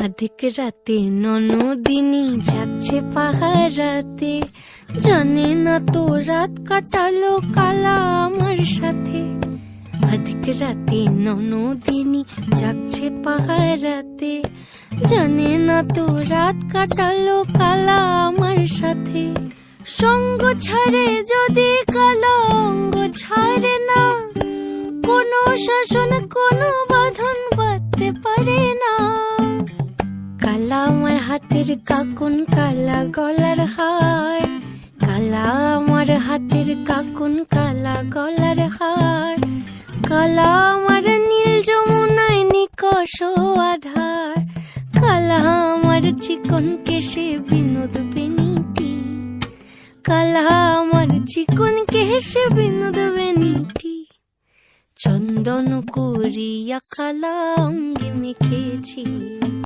আধিক রাতে ননদিনী যাচ্ছে পাহারাতে, জানে না তো রাত কাটালো কালা আমার সাথে। আধিক রাতে ননদিনী যাচ্ছে পাহারাতে, জানে না তো রাত কাটালো কালা আমার সাথে। সঙ্গ ছাড়ে যদি কালা অঙ্গ ছাড়ে না, কোনো শাসন কোনো বাঁধন বাঁধতে পারে না। কালা আমার হাতের কাকুন কালা গলার হার, কালা আমার হাতের কাকুন কালা গলার হার। কালা আমার নীল যমুনায় নিকষ আধার, কালা আমার চিকন কেশে বিনোদ বেনিটি, কালা আমার চিকন কেশে বিনোদ বেনিটি। চন্দন করিয়া কালা অঙ্গে মেখেছি।